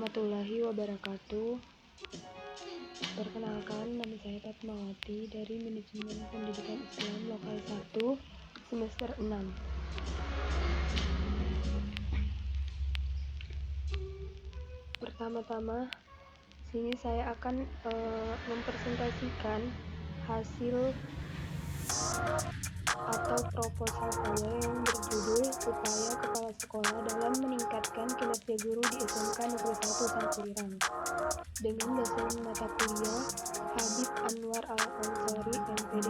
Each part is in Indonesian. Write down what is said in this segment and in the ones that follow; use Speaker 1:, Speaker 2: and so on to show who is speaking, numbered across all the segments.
Speaker 1: warahmatullahi wabarakatuh. Perkenalkan, nama saya Fatmawati dari Manajemen Pendidikan Islam Lokal 1 semester 6. Pertama-tama, sini saya akan mempresentasikan hasil atau proposal saya yang berjudul Upaya Kepala Sekolah dalam Meningkatkan Kinerja Guru di SMK Negeri 1 Sangkulirang dengan dosen mata kuliah Habib Anwar Al-Ansari, MPD.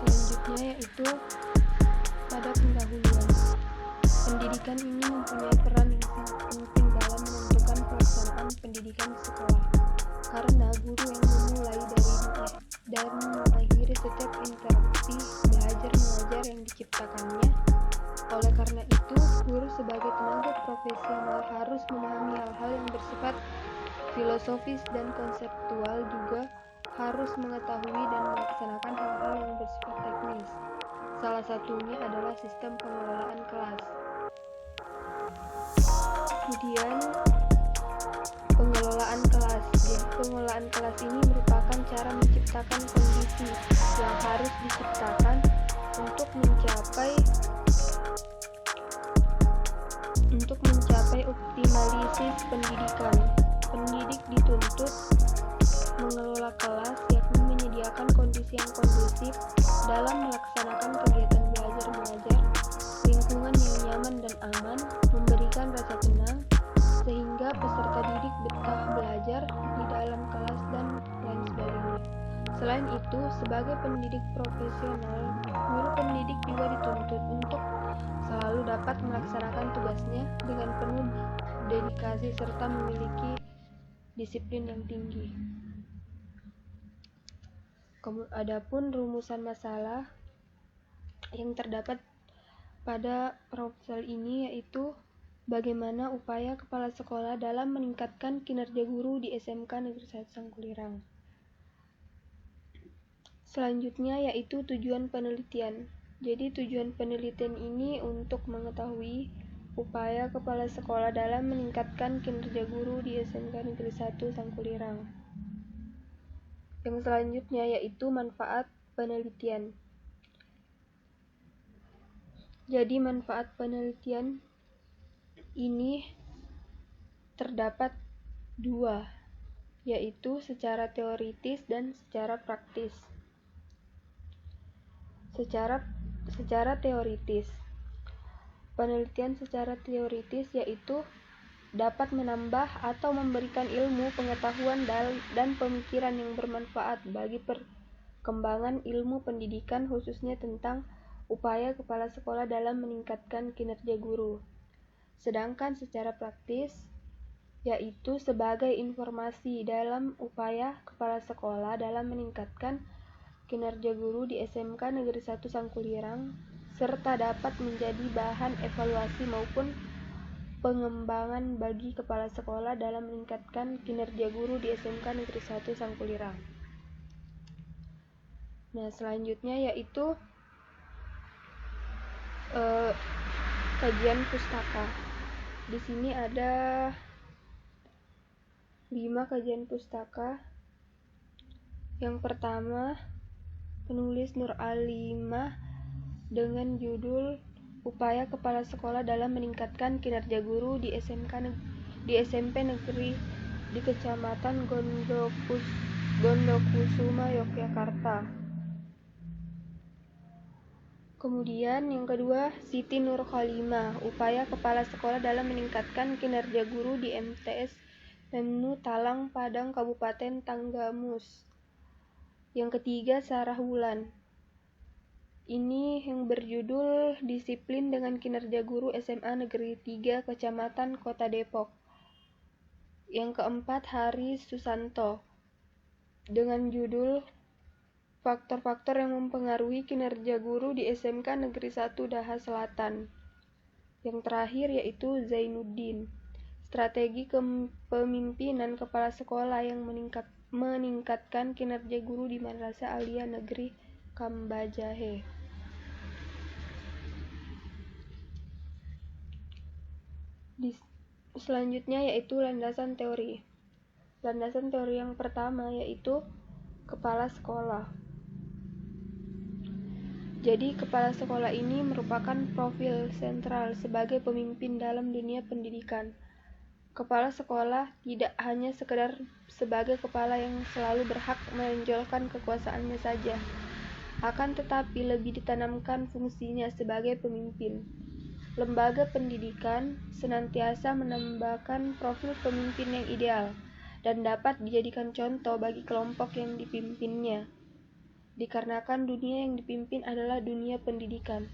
Speaker 1: Selanjutnya yaitu pada pendahuluan. Pendidikan ini mempunyai peran yang sangat penting dalam menentukan pelaksanaan pendidikan di sekolah, karena guru yang memulai dan mengakhiri setiap interaksi belajar-mengajar yang diciptakannya. Oleh karena itu, guru sebagai tenaga profesional harus memahami hal-hal yang bersifat filosofis dan konseptual, juga harus mengetahui dan melaksanakan hal-hal yang bersifat teknis. Salah satunya adalah sistem pengelolaan kelas. Kemudian pengelolaan kelas. Jadi pengelolaan kelas ini merupakan cara menciptakan kondisi yang harus diciptakan untuk mencapai optimalisasi pendidikan. Pendidik dituntut mengelola kelas, yakni menyediakan kondisi yang kondusif dalam melaksanakan kegiatan belajar mengajar, lingkungan yang nyaman dan aman, memberikan rasa tenang sehingga peserta didik betah belajar di dalam kelas dan lain sebagainya. Selain itu, sebagai pendidik profesional, guru pendidik juga dituntut untuk selalu dapat melaksanakan tugasnya dengan penuh dedikasi serta memiliki disiplin yang tinggi. Adapun rumusan masalah yang terdapat pada proposal ini yaitu bagaimana upaya kepala sekolah dalam meningkatkan kinerja guru di SMK Negeri 1 Sangkulirang. Selanjutnya yaitu tujuan penelitian. Jadi tujuan penelitian ini untuk mengetahui upaya kepala sekolah dalam meningkatkan kinerja guru di SMK Negeri 1 Sangkulirang. Yang selanjutnya yaitu manfaat penelitian. Jadi manfaat penelitian ini terdapat dua, yaitu secara teoritis dan secara praktis. Secara teoritis, penelitian secara teoritis yaitu dapat menambah atau memberikan ilmu, pengetahuan, dan pemikiran yang bermanfaat bagi perkembangan ilmu pendidikan, khususnya tentang upaya kepala sekolah dalam meningkatkan kinerja guru. Sedangkan secara praktis, yaitu sebagai informasi dalam upaya kepala sekolah dalam meningkatkan kinerja guru di SMK Negeri 1 Sangkulirang, serta dapat menjadi bahan evaluasi maupun pengembangan bagi kepala sekolah dalam meningkatkan kinerja guru di SMK Negeri 1 Sangkulirang. Nah, selanjutnya yaitu kajian pustaka. Di sini ada 5 kajian pustaka. Yang pertama, penulis Nur Alimah dengan judul Upaya Kepala Sekolah dalam Meningkatkan Kinerja Guru di SMP Negeri di Kecamatan Gondokusuma, Yogyakarta. Kemudian yang kedua, Siti Nur Khalimah, Upaya Kepala Sekolah dalam Meningkatkan Kinerja Guru di MTS Lemnu Talang Padang, Kabupaten Tanggamus. Yang ketiga, Sarah Wulan. Ini yang berjudul Disiplin dengan Kinerja Guru SMA Negeri 3 Kecamatan Kota Depok. Yang keempat, Haris Susanto dengan judul Faktor-faktor yang mempengaruhi kinerja guru di SMK Negeri 1 Daha Selatan. Yang terakhir yaitu Zainuddin, Strategi Kepemimpinan Kepala Sekolah yang meningkatkan kinerja guru di Madrasah Aliyah Negeri Kambajahe. Selanjutnya yaitu landasan teori. Landasan teori yang pertama yaitu kepala sekolah. Jadi kepala sekolah ini merupakan profil sentral sebagai pemimpin dalam dunia pendidikan. Kepala sekolah tidak hanya sekedar sebagai kepala yang selalu berhak menonjolkan kekuasaannya saja, akan tetapi lebih ditanamkan fungsinya sebagai pemimpin. Lembaga pendidikan senantiasa menambahkan profil pemimpin yang ideal dan dapat dijadikan contoh bagi kelompok yang dipimpinnya. Dikarenakan dunia yang dipimpin adalah dunia pendidikan,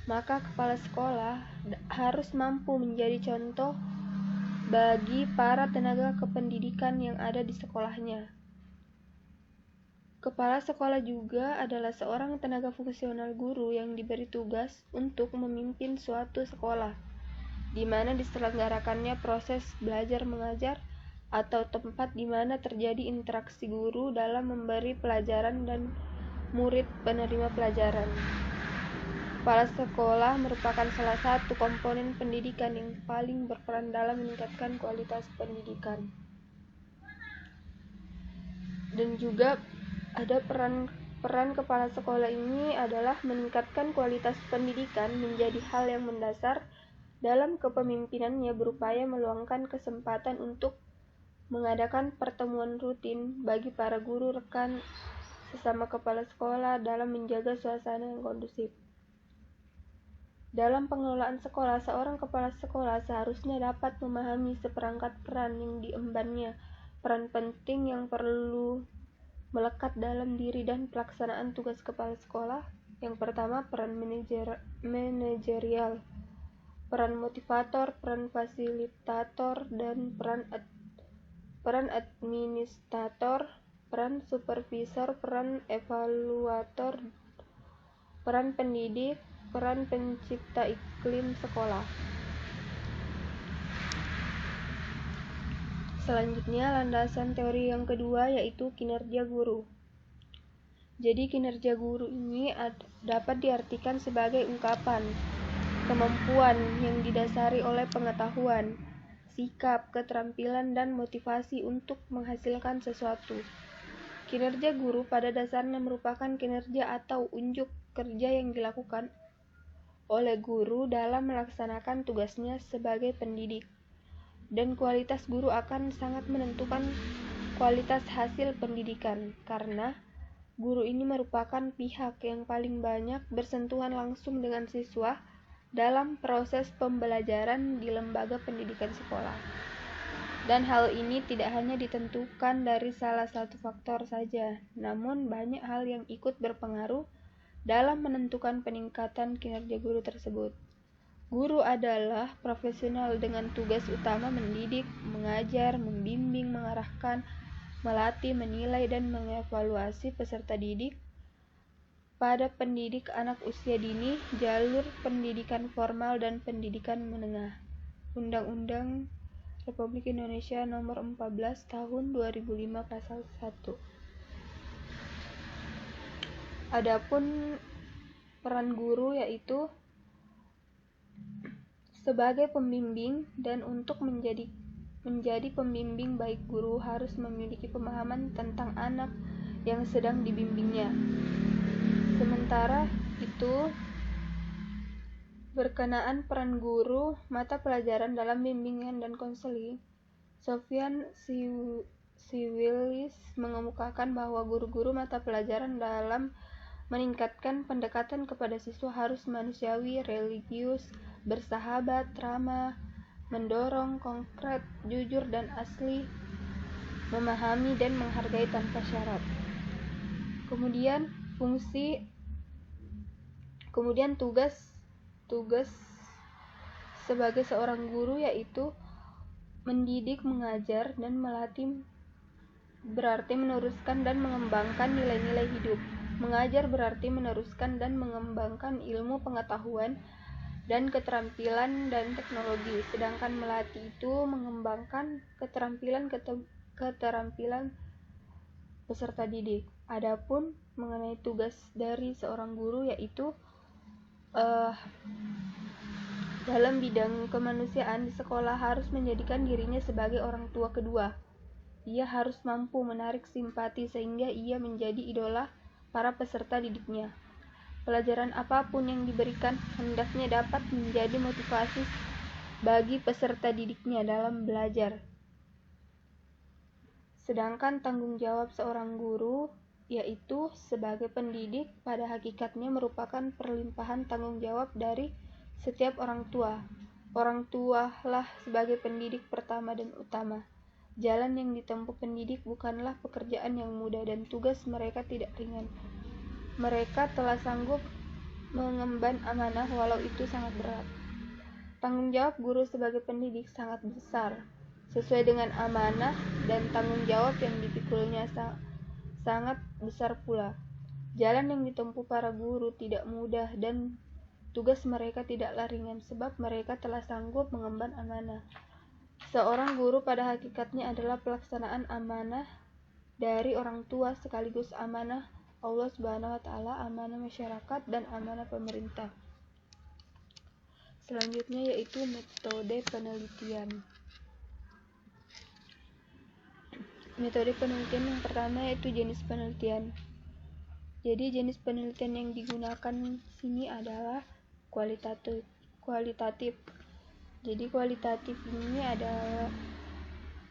Speaker 1: maka kepala sekolah harus mampu menjadi contoh bagi para tenaga kependidikan yang ada di sekolahnya. Kepala sekolah juga adalah seorang tenaga fungsional guru yang diberi tugas untuk memimpin suatu sekolah, di mana diselenggarakannya proses belajar mengajar atau tempat di mana terjadi interaksi guru dalam memberi pelajaran dan murid penerima pelajaran. Kepala sekolah merupakan salah satu komponen pendidikan yang paling berperan dalam meningkatkan kualitas pendidikan. Dan juga ada peran kepala sekolah ini adalah meningkatkan kualitas pendidikan menjadi hal yang mendasar dalam kepemimpinannya, berupaya meluangkan kesempatan untuk mengadakan pertemuan rutin bagi para guru rekan sesama kepala sekolah dalam menjaga suasana yang kondusif. Dalam pengelolaan sekolah, seorang kepala sekolah seharusnya dapat memahami seperangkat peran yang diembannya, peran penting yang perlu melekat dalam diri dan pelaksanaan tugas kepala sekolah. Yang pertama, peran manajerial, peran motivator, peran fasilitator, dan peran administrator, peran supervisor, peran evaluator, peran pendidik, peran pencipta iklim sekolah. Selanjutnya, landasan teori yang kedua yaitu kinerja guru. Jadi kinerja guru ini dapat diartikan sebagai ungkapan kemampuan yang didasari oleh pengetahuan, sikap, keterampilan, dan motivasi untuk menghasilkan sesuatu. Kinerja guru pada dasarnya merupakan kinerja atau unjuk kerja yang dilakukan oleh guru dalam melaksanakan tugasnya sebagai pendidik. Dan kualitas guru akan sangat menentukan kualitas hasil pendidikan, karena guru ini merupakan pihak yang paling banyak bersentuhan langsung dengan siswa dalam proses pembelajaran di lembaga pendidikan sekolah. Dan hal ini tidak hanya ditentukan dari salah satu faktor saja, namun banyak hal yang ikut berpengaruh dalam menentukan peningkatan kinerja guru tersebut. Guru adalah profesional dengan tugas utama mendidik, mengajar, membimbing, mengarahkan, melatih, menilai, dan mengevaluasi peserta didik. Pada pendidik anak usia dini, jalur pendidikan formal dan pendidikan menengah. Undang-Undang Republik Indonesia Nomor 14 Tahun 2005 Pasal 1. Adapun peran guru yaitu sebagai pembimbing, dan untuk menjadi pembimbing baik, guru harus memiliki pemahaman tentang anak yang sedang dibimbingnya. Sementara itu, berkenaan peran guru mata pelajaran dalam bimbingan dan konseling, Sofyan Siwilis mengemukakan bahwa guru-guru mata pelajaran dalam meningkatkan pendekatan kepada siswa harus manusiawi, religius, bersahabat, ramah, mendorong, konkret, jujur, dan asli, memahami dan menghargai tanpa syarat. Kemudian tugas sebagai seorang guru yaitu mendidik, mengajar, dan melatih, berarti meneruskan dan mengembangkan nilai-nilai hidup. Mengajar berarti meneruskan dan mengembangkan ilmu pengetahuan dan keterampilan dan teknologi, sedangkan melatih itu mengembangkan keterampilan peserta didik. Adapun mengenai tugas dari seorang guru, yaitu dalam bidang kemanusiaan di sekolah harus menjadikan dirinya sebagai orang tua kedua. Ia harus mampu menarik simpati sehingga ia menjadi idola para peserta didiknya. Pelajaran apapun yang diberikan hendaknya dapat menjadi motivasi bagi peserta didiknya dalam belajar. Sedangkan tanggung jawab seorang guru, yaitu sebagai pendidik, pada hakikatnya merupakan perlimpahan tanggung jawab dari setiap orang tua. Orang tualah sebagai pendidik pertama dan utama. Jalan yang ditempuh pendidik bukanlah pekerjaan yang mudah dan tugas mereka tidak ringan. Mereka telah sanggup mengemban amanah walau itu sangat berat. Tanggung jawab guru sebagai pendidik sangat besar. Sesuai dengan amanah dan tanggung jawab yang dipikulnya sangat besar pula. Jalan yang ditempuh para guru tidak mudah dan tugas mereka tidaklah ringan sebab mereka telah sanggup mengemban amanah. Seorang guru pada hakikatnya adalah pelaksanaan amanah dari orang tua sekaligus amanah Allah Subhanahu wa taala, amanah masyarakat dan amanah pemerintah. Selanjutnya yaitu metode penelitian. Metode penelitian yang pertama yaitu jenis penelitian. Jadi jenis penelitian yang digunakan sini adalah kualitatif. Jadi kualitatif ini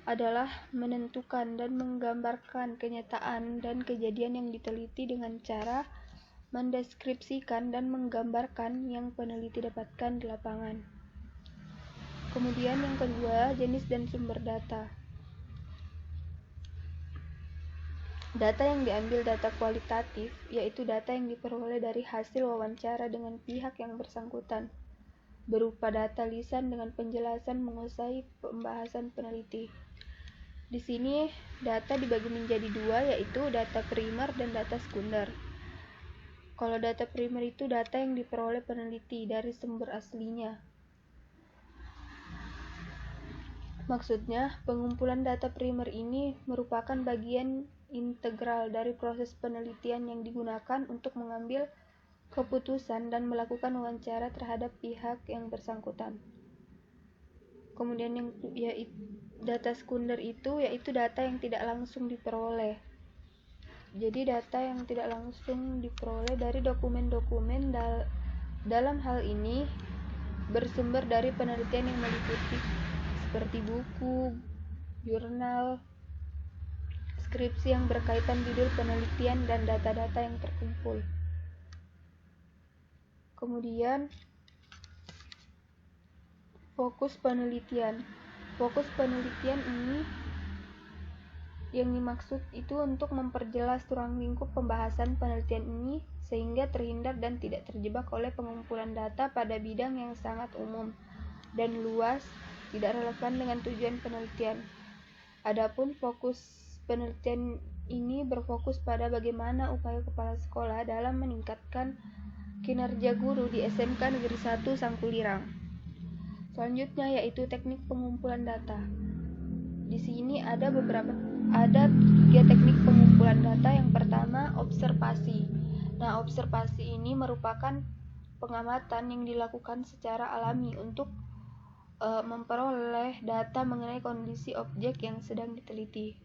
Speaker 1: adalah menentukan dan menggambarkan kenyataan dan kejadian yang diteliti dengan cara mendeskripsikan dan menggambarkan yang peneliti dapatkan di lapangan. Kemudian yang kedua, jenis dan sumber data. Data yang diambil data kualitatif, yaitu data yang diperoleh dari hasil wawancara dengan pihak yang bersangkutan, berupa data lisan dengan penjelasan menguasai pembahasan peneliti. Di sini data dibagi menjadi dua, yaitu data primer dan data sekunder. Kalau data primer itu data yang diperoleh peneliti dari sumber aslinya. Maksudnya, pengumpulan data primer ini merupakan bagian integral dari proses penelitian yang digunakan untuk mengambil keputusan dan melakukan wawancara terhadap pihak yang bersangkutan. Kemudian yang data sekunder itu yaitu data yang tidak langsung diperoleh. Jadi data yang tidak langsung diperoleh dari dokumen-dokumen dalam hal ini bersumber dari penelitian yang meliputi seperti buku, jurnal, skripsi yang berkaitan judul penelitian dan data-data yang terkumpul. Kemudian fokus penelitian. Fokus penelitian ini yang dimaksud itu untuk memperjelas ruang lingkup pembahasan penelitian ini sehingga terhindar dan tidak terjebak oleh pengumpulan data pada bidang yang sangat umum dan luas, tidak relevan dengan tujuan penelitian. Adapun fokus penelitian ini berfokus pada bagaimana upaya kepala sekolah dalam meningkatkan kinerja guru di SMK Negeri 1 Sangkulirang. Selanjutnya yaitu teknik pengumpulan data. Di sini ada 3 teknik pengumpulan data. Yang pertama, observasi. Nah, observasi ini merupakan pengamatan yang dilakukan secara alami untuk memperoleh data mengenai kondisi objek yang sedang diteliti.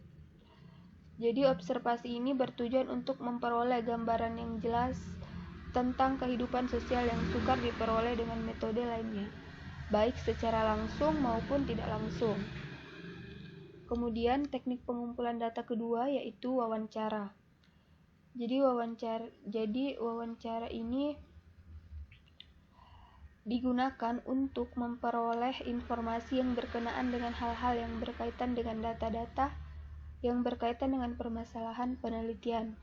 Speaker 1: Jadi observasi ini bertujuan untuk memperoleh gambaran yang jelas tentang kehidupan sosial yang sukar diperoleh dengan metode lainnya, baik secara langsung maupun tidak langsung. Kemudian teknik pengumpulan data kedua yaitu wawancara. Jadi wawancara ini digunakan untuk memperoleh informasi yang berkenaan dengan hal-hal yang berkaitan dengan data-data yang berkaitan dengan permasalahan penelitian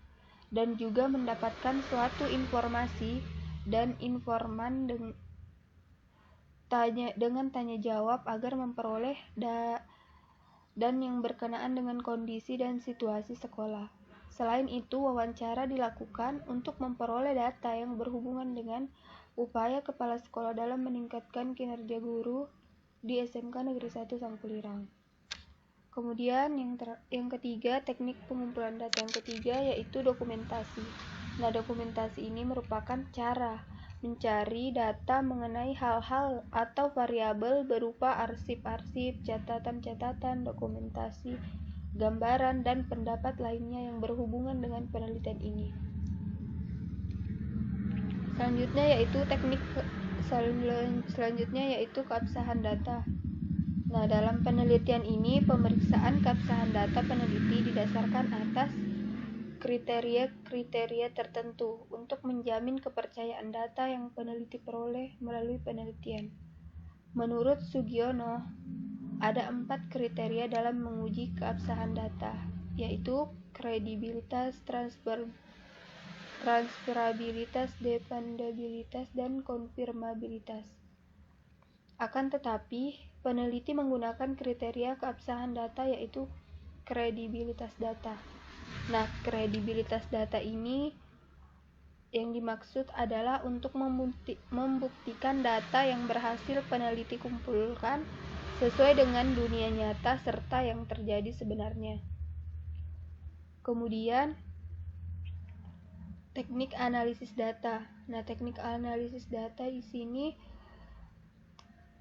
Speaker 1: dan juga mendapatkan suatu informasi dan informan dengan tanya jawab agar memperoleh dan yang berkenaan dengan kondisi dan situasi sekolah. Selain itu, wawancara dilakukan untuk memperoleh data yang berhubungan dengan upaya kepala sekolah dalam meningkatkan kinerja guru di SMK Negeri 1 Sangkulirang. Kemudian yang ketiga, teknik pengumpulan data yang ketiga yaitu dokumentasi. Nah, dokumentasi ini merupakan cara mencari data mengenai hal-hal atau variabel berupa arsip-arsip, catatan-catatan, dokumentasi, gambaran, dan pendapat lainnya yang berhubungan dengan penelitian ini. Selanjutnya yaitu keabsahan data. Nah, dalam penelitian ini, pemeriksaan keabsahan data peneliti didasarkan atas kriteria-kriteria tertentu untuk menjamin kepercayaan data yang peneliti peroleh melalui penelitian. Menurut Sugiono, ada 4 kriteria dalam menguji keabsahan data, yaitu kredibilitas, transferabilitas, dependabilitas, dan konfirmabilitas. Akan tetapi, peneliti menggunakan kriteria keabsahan data yaitu kredibilitas data. Nah, kredibilitas data ini yang dimaksud adalah untuk membuktikan data yang berhasil peneliti kumpulkan sesuai dengan dunia nyata serta yang terjadi sebenarnya. Kemudian, teknik analisis data. Nah, teknik analisis data di sini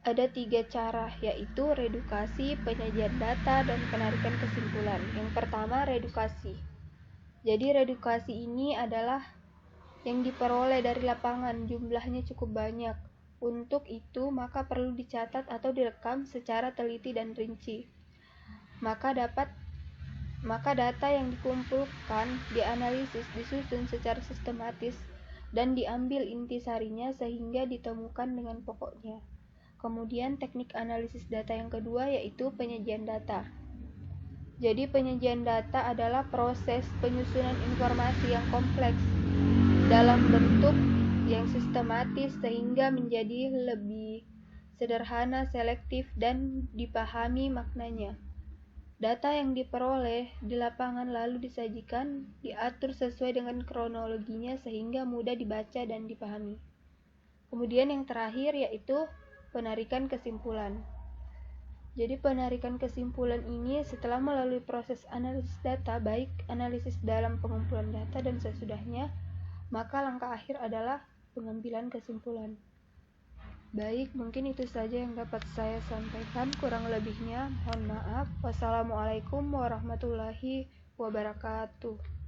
Speaker 1: ada 3 cara, yaitu redukasi, penyajian data, dan penarikan kesimpulan. Yang pertama, redukasi. Jadi redukasi ini adalah yang diperoleh dari lapangan, jumlahnya cukup banyak. Untuk itu, maka perlu dicatat atau direkam secara teliti dan rinci. Maka data yang dikumpulkan, dianalisis, disusun secara sistematis, dan diambil intisarinya sehingga ditemukan dengan pokoknya. Kemudian teknik analisis data yang kedua yaitu penyajian data. Jadi penyajian data adalah proses penyusunan informasi yang kompleks dalam bentuk yang sistematis sehingga menjadi lebih sederhana, selektif, dan dipahami maknanya. Data yang diperoleh di lapangan lalu disajikan, diatur sesuai dengan kronologinya sehingga mudah dibaca dan dipahami. Kemudian yang terakhir yaitu penarikan kesimpulan. Jadi penarikan kesimpulan ini setelah melalui proses analisis data, baik analisis dalam pengumpulan data dan sesudahnya, maka langkah akhir adalah pengambilan kesimpulan. Baik, mungkin itu saja yang dapat saya sampaikan. Kurang lebihnya mohon maaf. Wassalamualaikum warahmatullahi wabarakatuh.